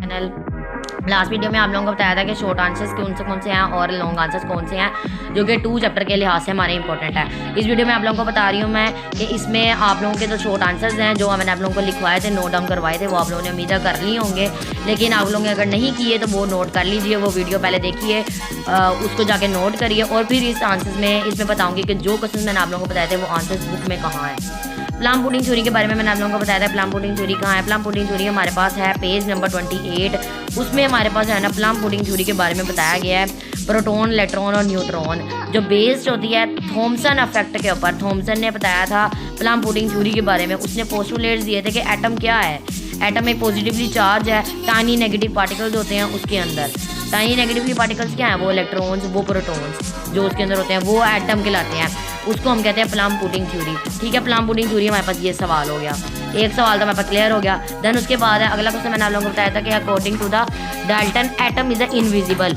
Channel. Last video में आप लोगों को बताया था कि शॉर्ट आंसर्स कौन से हैं और लॉन्ग आंसर्स कौन से हैं जो कि 2 चैप्टर के लिहाज से हमारे इंपॉर्टेंट है। इस वीडियो में आप लोगों को बता रही हूँ मैं कि इसमें आप लोगों के जो शॉर्ट आंसर्स हैं जो मैंने आप लोगों को लिखवाए थे, नोट डाउन करवाए थे, वो आप लोगों ने उम्मीद कर लिए होंगे। लेकिन आप लोगों ने अगर नहीं किए तो वो नोट कर लीजिए, वो वीडियो पहले देखिए, उसको जाके नोट करिए और फिर इस आंसर्स में इसमें बताऊँगी कि जो क्वेश्चन मैंने आप लोगों को बताए थे वो आंसर्स बुक में कहाँ है। प्लम पुडिंग थ्योरी के बारे में मैंने आप लोगों को बताया था। प्लम पुडिंग थ्योरी कहाँ है? प्लम पुडिंग थ्योरी हमारे पास है पेज नंबर 28। उसमें हमारे पास है ना प्लम पुडिंग थ्योरी के बारे में बताया गया है, प्रोटॉन, इलेक्ट्रॉन और न्यूट्रॉन जो बेस्ड होती है थॉमसन इफेक्ट के ऊपर। थॉमसन ने बताया था प्लम पुडिंग थ्योरी के बारे में, उसने पोस्टुलेट्स दिए थे कि एटम क्या है। एटम एक पॉजिटिवली चार्ज है, टाइनी नेगेटिव पार्टिकल्स होते हैं उसके अंदर। टाइनी नेगेटिवली पार्टिकल्स क्या है? वो इलेक्ट्रॉन्स, वो प्रोटॉन्स जो उसके अंदर होते हैं वो एटम कहलाते हैं। उसको हम कहते हैं प्लम पुडिंग थ्योरी। ठीक है, प्लम पुडिंग थ्योरी हमारे पास ये सवाल हो गया, एक सवाल तो हमारे पास क्लियर हो गया। देन उसके बाद है अगला क्वेश्चन मैंने आप लोगों को बताया था कि according to the Dalton atom is invisible,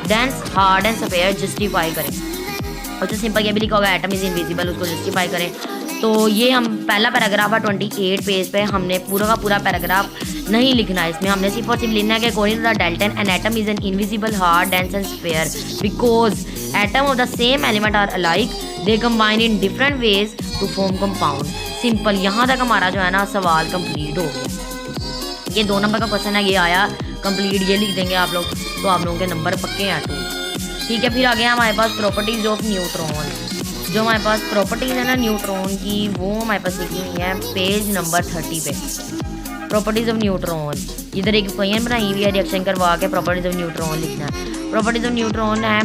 dense, hard and sphere, justify करें। और जो सिंपल ये भी लिखा होगा एटम इज इनविजिबल, उसको जस्टिफाई करें। तो ये हम पहला पैराग्राफ है 28 पेज पे, हमने पूरा का पूरा पैराग्राफ नहीं लिखना है इसमें, हमने सिर्फ और सिर्फ लिखना है कि according to the Dalton an atom is an invisible, hard, dense and sphere because atom of the same element are alike, they combine in different ways to form compound. Simple, यहाँ तक हमारा जो है ना सवाल कंप्लीट हो गया। ये 2 नंबर का क्वेश्चन है, ये आया कंप्लीट, ये लिख देंगे आप लोग तो आप लोगों के नंबर पक्के हैं 2। ठीक है, फिर आ गया हमारे पास प्रॉपर्टीज ऑफ न्यूट्रॉन। जो हमारे पास प्रॉपर्टीज़ है ना न्यूट्रॉन की, वो हमारे पास लिखी हुई है पेज नंबर 30 पे। प्रॉपर्टीज़ ऑफ न्यूट्रॉन, इधर एक क्वेश्चन बनाई हुई है, रिएक्शन करवा के प्रॉपर्टीज़ ऑफ न्यूट्रॉन लिखना है। प्रॉपर्टीज़ ऑफ न्यूट्रॉन है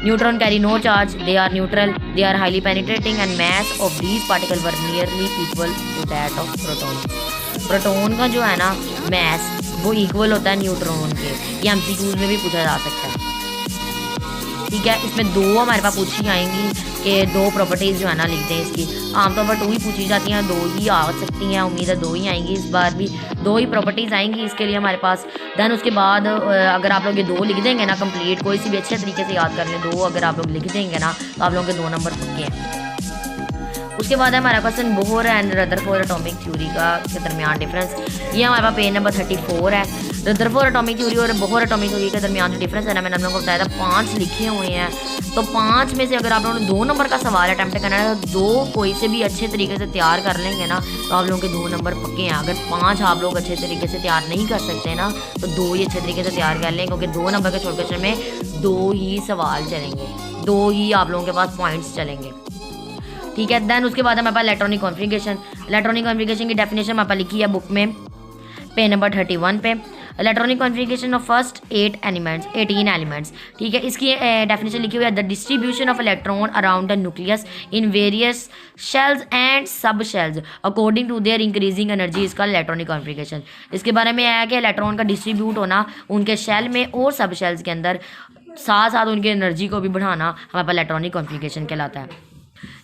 neutron carry no charge, they are neutral, they are highly penetrating and mass of these particle were nearly equal to that of proton. Proton का जो है ना मास वो इक्वल होता है न्यूट्रॉन के, ये एमसीक्यूज में भी पूछा जा सकता है। ठीक है, इसमें 2 हमारे पास पूछी आएंगी कि 2 प्रॉपर्टीज़ जो है ना लिखते हैं इसकी। आमतौर पर 2 ही पूछी जाती हैं, 2 ही आ सकती हैं, उम्मीद है 2 ही आएंगी, इस बार भी 2 ही प्रॉपर्टीज़ आएंगी इसके लिए हमारे पास। देन उसके बाद अगर आप लोग ये 2 लिख देंगे ना कंप्लीट, कोई सी भी अच्छे तरीके से याद कर लें, 2 अगर आप लोग लिख देंगे ना तो आप लोगों के 2 नंबर पक्के हैं। उसके बाद है हमारा question Bohr and Rutherford atomic theory का के दरमियान डिफरेंस। ये हमारे पास पेज नंबर 34 है। रदरफोर्ड एटॉमिक थ्योरी और बोहर एटॉमिक थ्योरी के दरमियान जो डिफरेंस है ना, मैंने आप लोगों को बताया था 5 लिखे हुए हैं। तो 5 में से अगर आप लोगों ने 2 नंबर का सवाल अटैम्प्ट करना है तो 2 कोई से भी अच्छे तरीके से तैयार कर लेंगे ना तो आप लोगों के 2 नंबर पक्के हैं। अगर 5 आप लोग अच्छे तरीके से तैयार नहीं कर सकते ना तो 2 ही अच्छे तरीके से तैयार कर लें, क्योंकि 2 नंबर के शॉर्ट क्वेश्चन में 2 ही सवाल चलेंगे, 2 ही आप लोगों के पास पॉइंट्स चलेंगे। ठीक है, देन उसके बाद हमारे पास इलेक्ट्रॉनिक कॉन्फ़िगरेशन। इलेक्ट्रॉनिक कॉन्फ़िगरेशन की डेफिनेशन हमारे पास लिखी है बुक में पेज नंबर 31 पे। Electronic configuration of first 18 elements. ठीक है, इसकी डेफिनेशन लिखी हुई है the distribution of electron around the nucleus in various shells and sub shells according to their increasing energy, इसका इलेक्ट्रॉनिक कॉन्फ़िगरेशन। इसके बारे में है कि इलेक्ट्रॉन का डिस्ट्रीब्यूट होना उनके शेल में और सब शेल्स के अंदर, साथ साथ उनकी एनर्जी को भी बढ़ाना हमारे पास इलेक्ट्रॉनिक कॉन्फ़िगरेशन कहलाता है।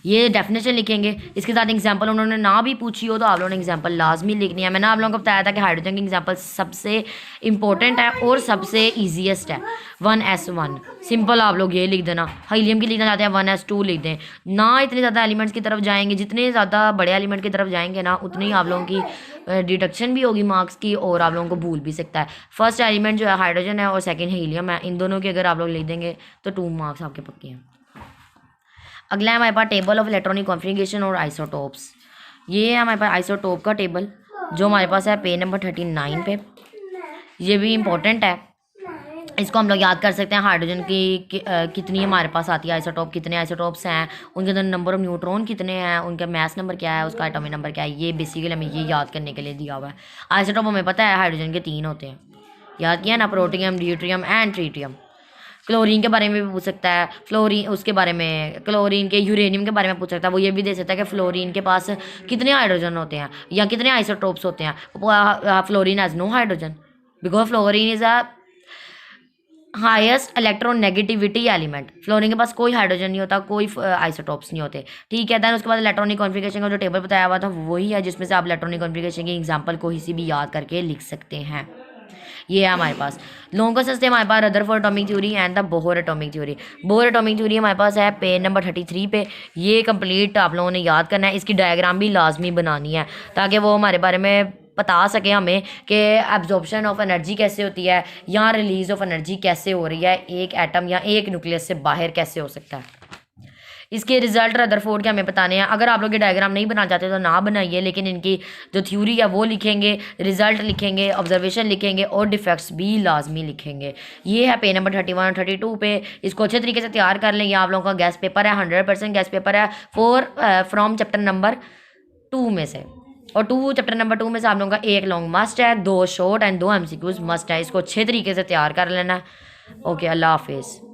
ये डेफिनेशन लिखेंगे, इसके साथ एग्जांपल उन्होंने ना भी पूछी हो तो आप लोगों ने एग्जांपल लाजमी लिखनी है। मैंने आप लोगों को बताया था कि हाइड्रोजन की एग्जांपल सबसे इंपॉर्टेंट है और सबसे ईजीएस्ट है। 1s1 सिंपल आप लोग ये लिख देना। हीलियम की लिखना चाहते हैं 1s2 लिख दें ना। इतने ज़्यादा एलिमेंट्स की तरफ जाएंगे, जितने ज़्यादा बड़े एलिमेंट की तरफ जाएंगे ना उतनी ही आप लोगों की डिडक्शन भी होगी मार्क्स की और आप लोगों को भूल भी सकता है। फर्स्ट एलिमेंट जो है हाइड्रोजन है और सेकेंड हीलियम है, इन दोनों के अगर आप लोग लिख देंगे तो 2 मार्क्स आपके पक्के हैं। अगला है हमारे पास टेबल ऑफ इलेक्ट्रॉनिक कॉन्फ़िगरेशन और आइसोटोप्स। ये है हमारे पास आइसोटोप का टेबल जो हमारे पास है पेज नंबर 39 पे। ये भी इम्पोर्टेंट है, इसको हम लोग याद कर सकते हैं। हाइड्रोजन की कितनी हमारे पास आती है आइसोटोप, कितने आइसोटोप्स हैं, उनके अंदर नंबर ऑफ न्यूट्रॉन कितने हैं, उनका मास नंबर क्या है, उसका एटॉमिक नंबर क्या है, ये बेसिकली हमें ये याद करने के लिए दिया हुआ है। आइसोटोप हमें पता है हाइड्रोजन के 3 होते हैं, याद किया ना, protium, deuterium and tritium. Chlorine के बारे में भी पूछ सकता है, फ्लोरीन उसके बारे में, क्लोरीन के यूरेनियम के बारे में पूछ सकता है। वो ये भी दे सकता है कि फ्लोरीन के पास कितने हाइड्रोजन होते हैं या कितने आइसोटोप्स होते हैं। Fluorine has no hydrogen because fluorine is a highest electronegativity element. Fluorine के पास कोई हाइड्रोजन नहीं होता, कोई आइसोटोप्स नहीं होते। ठीक है, दैन उसके बाद इलेक्ट्रॉनिक कॉन्फ़िगरेशन का जो टेबल बताया हुआ था वही है जिसमें से आप इलेक्ट्रॉनिक कॉन्फ़िगरेशन की एग्जांपल को किसी भी याद करके लिख सकते हैं। ये है हमारे पास लॉन्गेस्ट हमारे पास Rutherford atomic theory and the Bohr atomic theory. Bohr atomic theory हमारे पास है पेज नंबर 33 पे। ये कंप्लीट आप लोगों ने याद करना है, इसकी डायग्राम भी लाजमी बनानी है ताकि वो हमारे बारे में बता सके हमें कि एब्जॉर्प्शन ऑफ एनर्जी कैसे होती है या रिलीज ऑफ एनर्जी कैसे हो रही है, एक एटम या एक न्यूक्लियस से बाहर कैसे हो सकता है। इसके रिजल्ट रदरफोर्ड के हमें बताने हैं। अगर आप लोग ये डायग्राम नहीं बना चाहते तो ना बनाइए, लेकिन इनकी जो थ्योरी है वो लिखेंगे, रिजल्ट लिखेंगे, ऑब्जर्वेशन लिखेंगे और डिफेक्ट्स भी लाजमी लिखेंगे। ये है पेज नंबर 31 और 32 पे। इसको अच्छे तरीके से तैयार कर लें। ये आप लोगों का गैस पेपर है, 100% गैस पेपर है फ्रॉम चैप्टर नंबर 2 में से। और चैप्टर नंबर 2 में से आप लोगों का एक लॉन्ग मस्ट है, 2 शॉर्ट एंड 2 MCQs मस्ट है। इसको अच्छे तरीके से तैयार कर लेना है। ओके, अल्लाह हाफिज़।